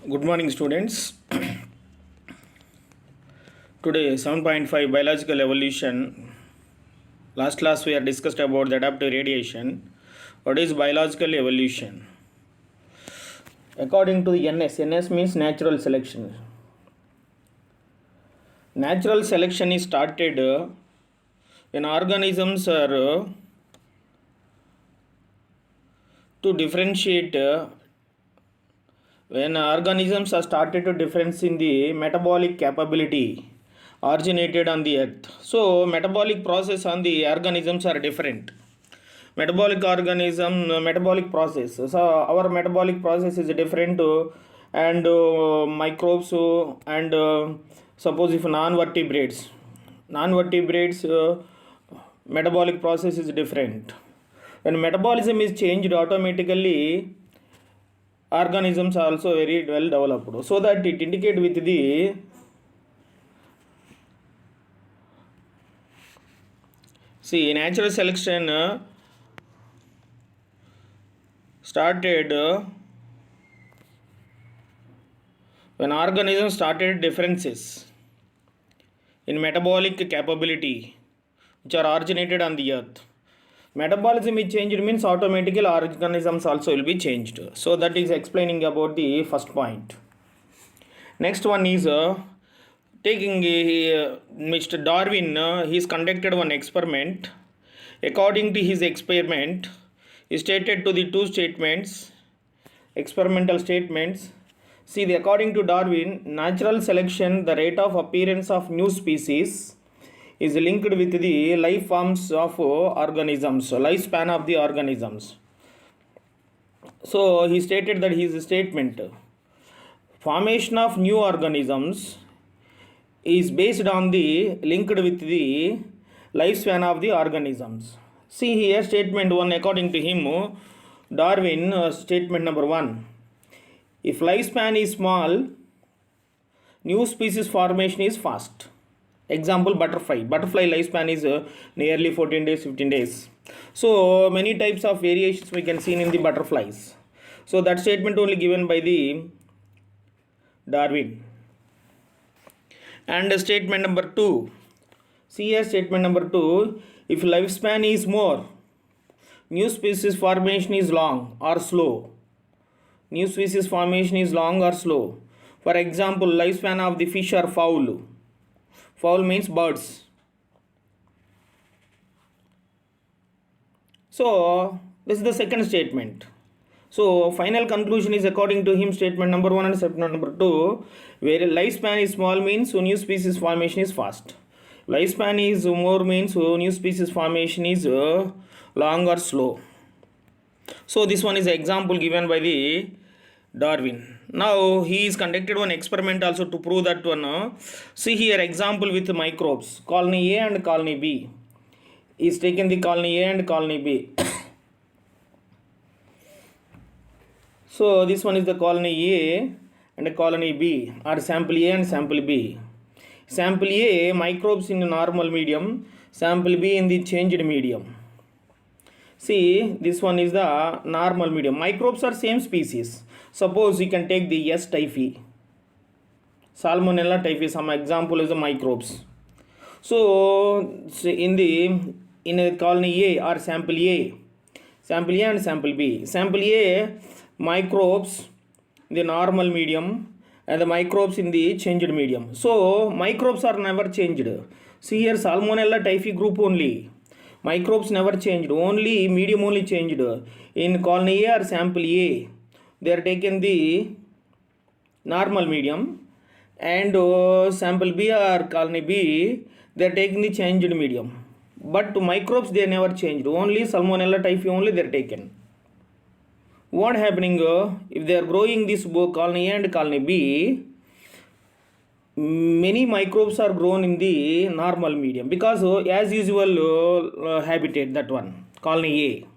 Good morning, students. Today, 7.5 biological evolution. Last class, we had discussed about the adaptive radiation. What is biological evolution? According to the NS means natural selection. Natural selection is started when organisms are to differentiate when organisms are started to difference in the metabolic capability originated on the earth. So metabolic process on the organisms are different. Metabolic process, so our metabolic process is different and microbes and suppose if non-vertebrates metabolic process is different. When metabolism is changed, automatically organisms are also very well developed, so that it indicate with the natural selection started when organisms started differences in metabolic capability which are originated on the earth. Metabolism is changed means automatically organisms also will be changed. So that is explaining about the first point. Next one is taking Mr. Darwin, he's conducted one experiment. According to his experiment, he stated to the two statements, experimental statements. According to Darwin, natural selection, the rate of appearance of new species, is linked with the life forms of organisms, lifespan of the organisms. So he stated that his statement, formation of new organisms is based on the linked with the lifespan of the organisms. See here statement 1, according to him, Darwin, statement number 1. If lifespan is small, new species formation is fast. Example, butterfly lifespan is nearly 14 days, 15 days. So many types of variations we can see in the butterflies. So that statement only given by the Darwin. And statement number 2, statement number 2, if lifespan is more, new species formation is long or slow. New species formation is long or slow. For example, lifespan of the fish or fowl. Fowl means birds. So this is the second statement. So final conclusion is according to him, statement number 1 and statement number 2, where lifespan is small means new species formation is fast. Lifespan is more means new species formation is long or slow. So this one is an example given by the Darwin. Now he is conducted one experiment also to prove that one. See here example with microbes, colony A and colony B. He is taken the colony A and colony B. So this one is the colony A and colony B, or sample A and sample B. Sample A, microbes in normal medium, sample B in the changed medium. See, this one is the normal medium. Microbes are same species. Suppose you can take the S. typhi, Salmonella typhi. Some example is the microbes. So in a colony A or sample A and sample B. Sample A, microbes in the normal medium and the microbes in the changed medium. So microbes are never changed. See here Salmonella typhi group only. Microbes never changed, only medium only changed. In colony A or sample A, they are taken the normal medium, and sample B or colony B, they are taking the changed medium. But microbes they never changed, only Salmonella typhi only they are taken. What happening if they are growing this colony A and colony B, many microbes are grown in the normal medium, because as usual habitat, that one colony A,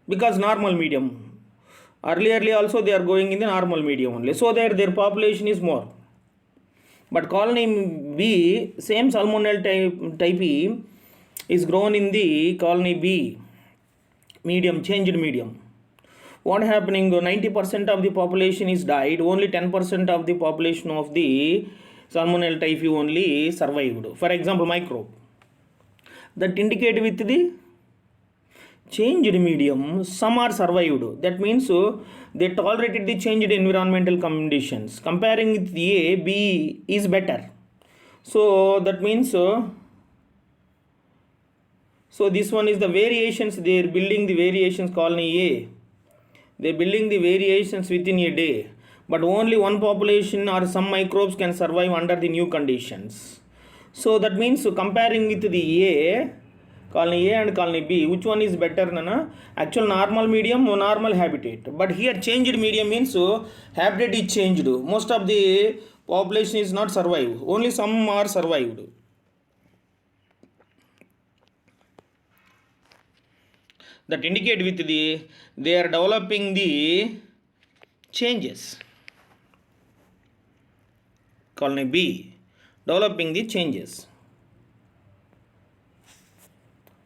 because normal medium. Early also they are going in the normal medium only, so that their population is more. But colony B, same Salmonella typhi is grown in the colony B medium, changed medium. what happening, 90% of the population is died, only 10% of the population of the salmonella typhi only survived. For example, microbe that indicate with the changed medium, some are survived. That means they tolerated the changed environmental conditions. Comparing with A, B is better. So that means so this one is the variations. They are building the variations colony A. They are building the variations within a day. But only one population or some microbes can survive under the new conditions. So that means comparing with the A, colony A and colony B, which one is better? Nana? Actual normal medium or normal habitat. But here changed medium means habitat is changed. Most of the population is not survived. Only some are survived. That indicate with the they are developing the changes. Colony B developing the changes.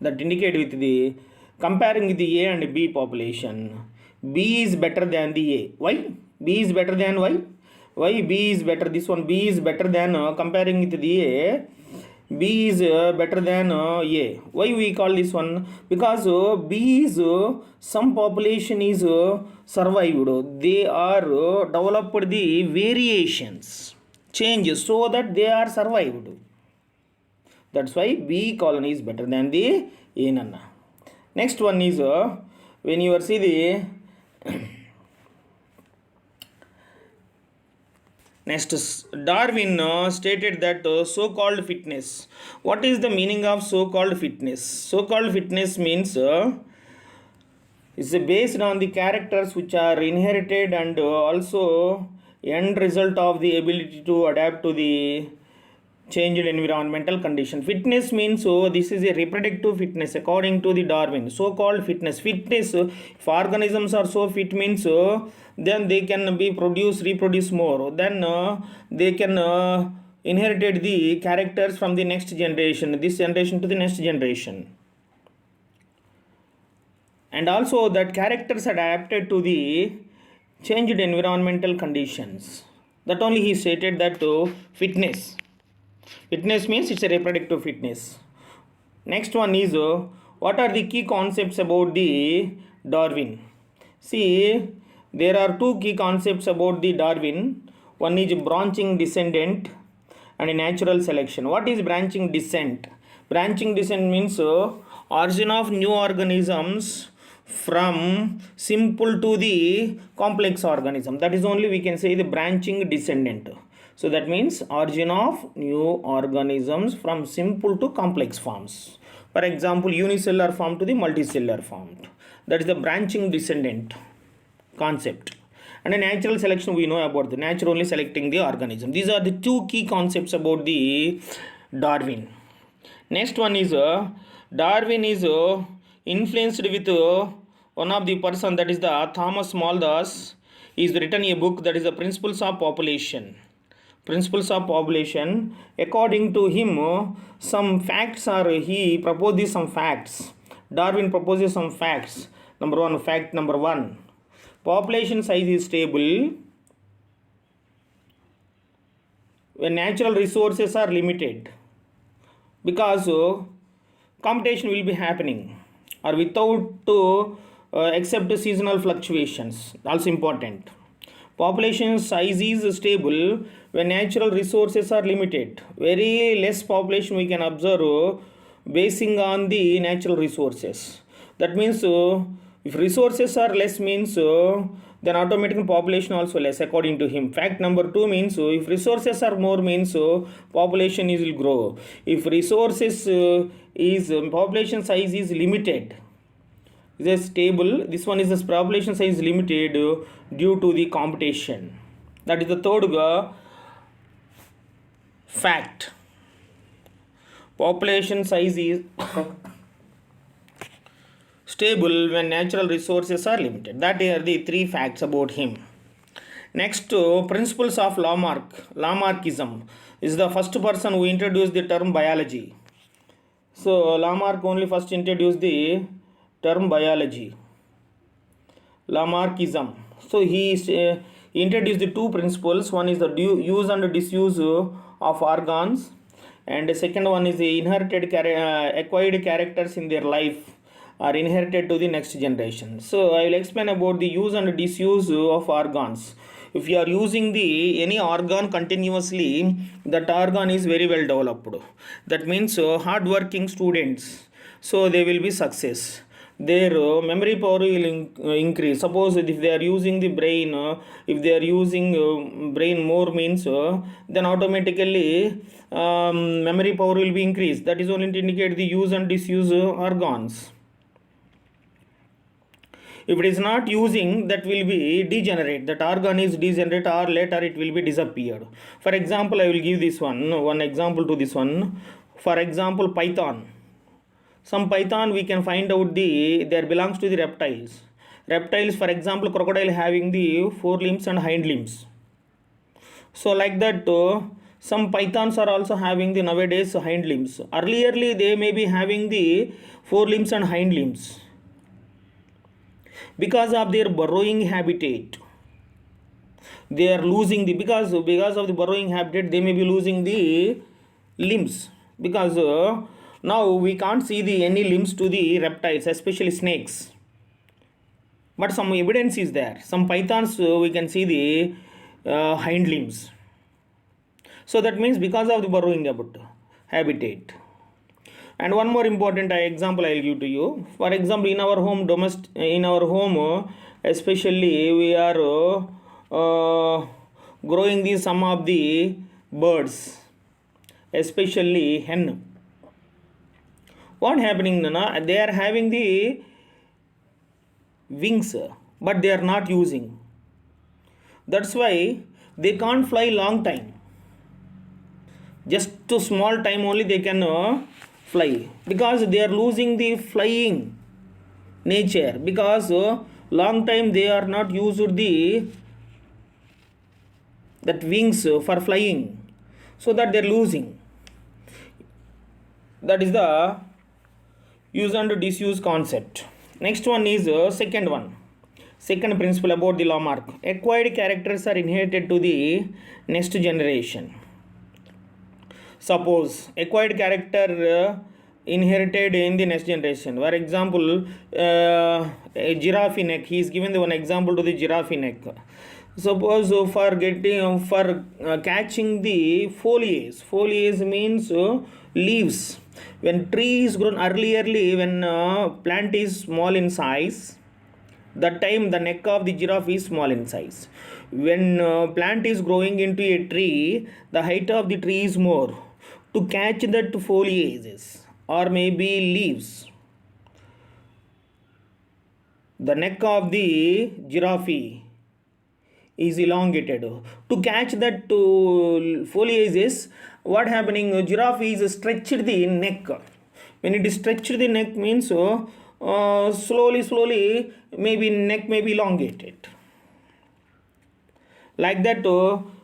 That indicate with the comparing with the A and B population. B is better than the A. Why? B is better than why? Why B is better? This one B is better than comparing with the A. B is better than A. Why we call this one? Because B is some population is survived. They are developed the variations, changes, so that they are survived. That's why B colony is better than the A nana. Next one is when you see the next, Darwin stated that so-called fitness. What is the meaning of so-called fitness? So-called fitness means it's based on the characters which are inherited and also end result of the ability to adapt to the changed environmental condition. Fitness means this is a reproductive fitness according to the Darwin. So-called fitness. Fitness, if organisms are so fit means then they can be reproduce more. Then they can inherit the characters from the next generation, this generation to the next generation. And also that characters adapted to the changed environmental conditions. That only he stated that fitness. Fitness means it's a reproductive fitness. Next one is what are the key concepts about the Darwin? See, there are two key concepts about the Darwin. One is branching descendant and natural selection. What is branching descent? Branching descent means origin of new organisms from simple to the complex organism. That is only we can say the branching descendant. So that means origin of new organisms from simple to complex forms. For example, unicellular form to the multicellular form. That is the branching descendant concept. And a natural selection we know about the naturally selecting the organism. These are the two key concepts about the Darwin. Next one is Darwin is influenced with one of the person, that is the Thomas Malthus. He has written a book that is the Principles of Population. Principles of Population. According to him, some facts are, he proposes some facts. Darwin proposes some facts. Number one, fact number one. Population size is stable when natural resources are limited, because competition will be happening or without except seasonal fluctuations. Also important. Population size is stable when natural resources are limited. Very less population we can observe basing on the natural resources. That means if resources are less means then automatically population also less according to him. Fact number two means if resources are more means population is will grow. If resources is population size is limited, is stable, this one is the population size limited due to the competition. That is the third fact. Population size is stable when natural resources are limited. That are the three facts about him. Next, principles of Lamarck. Lamarckism is the first person who introduced the term biology. So Lamarck only first introduced the term biology. Lamarckism. So he introduced the two principles. One is the use and disuse of organs, and the second one is the acquired characters in their life are inherited to the next generation. So I will explain about the use and disuse of organs. If you are using the any organ continuously, that organ is very well developed. That means hard working students, so they will be success. Their memory power will increase. Suppose if they are using the brain, if they are using brain more means, then automatically memory power will be increased. That is only to indicate the use and disuse organs. If it is not using, that will be degenerate. That organ is degenerate, or later it will be disappeared. For example, I will give this one example to this one. For example, python. Some python we can find out there belongs to the reptiles. Reptiles, for example, crocodile having the forelimbs and hind limbs. So like that, some pythons are also having the nowadays hind limbs. Earlierly they may be having the forelimbs and hind limbs. Because of their burrowing habitat, they are losing the because of the burrowing habitat, they may be losing the limbs, because now we can't see any limbs to the reptiles, especially snakes, but some evidence is there. Some pythons we can see the hind limbs. So that means because of the burrowing habitat. And one more important example I will give to you. For example, in our home, especially we are growing some of the birds, especially hen. What happening, Nana? They are having the wings, but they are not using. That's why they can't fly long time. Just to small time only they can fly, because they are losing the flying nature, because long time they are not used that wings for flying, so that they are losing. That is the use and disuse concept. Next one is second principle about the Lamarck. Acquired characters are inherited to the next generation. Suppose acquired character inherited in the next generation. For example, a giraffe neck. He is given the one example to the giraffe neck. Suppose for catching the foliage means leaves. When tree is grown earlierly, when plant is small in size, that time the neck of the giraffe is small in size. When plant is growing into a tree, the height of the tree is more. To catch that foliages or maybe leaves, the neck of the giraffe is elongated. To catch that foliages, what happening? Giraffe is stretched the neck. When it is stretched the neck means slowly maybe neck may be elongated. Like that,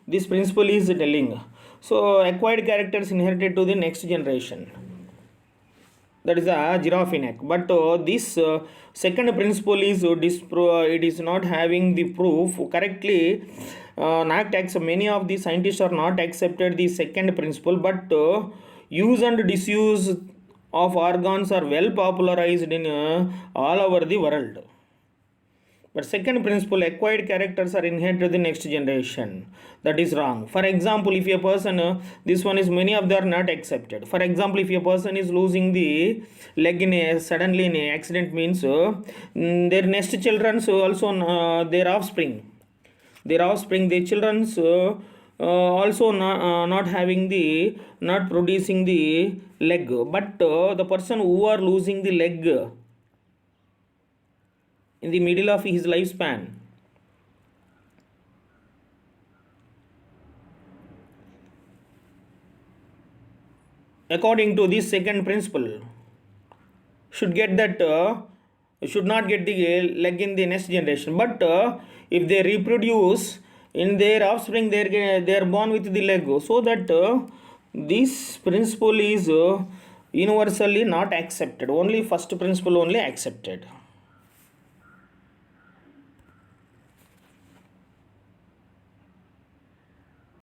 this principle is telling. So acquired characters inherited to the next generation. That is a giraffe neck. But this second principle is it is not having the proof correctly. Many of the scientists are not accepted the second principle, but use and disuse of organs are well popularized in all over the world. But second principle, acquired characters are inherited to the next generation. That is wrong. For example, if a person, this one is many of them are not accepted. For example, if a person is losing the leg suddenly in an accident means their next children also their offspring, their children also not having not producing the leg, but the person who are losing the leg in the middle of his lifespan, according to this second principle, should get that should not get the leg in the next generation. But if they reproduce in their offspring, they are born with the leg, so that this principle is universally not accepted. Only first principle only accepted.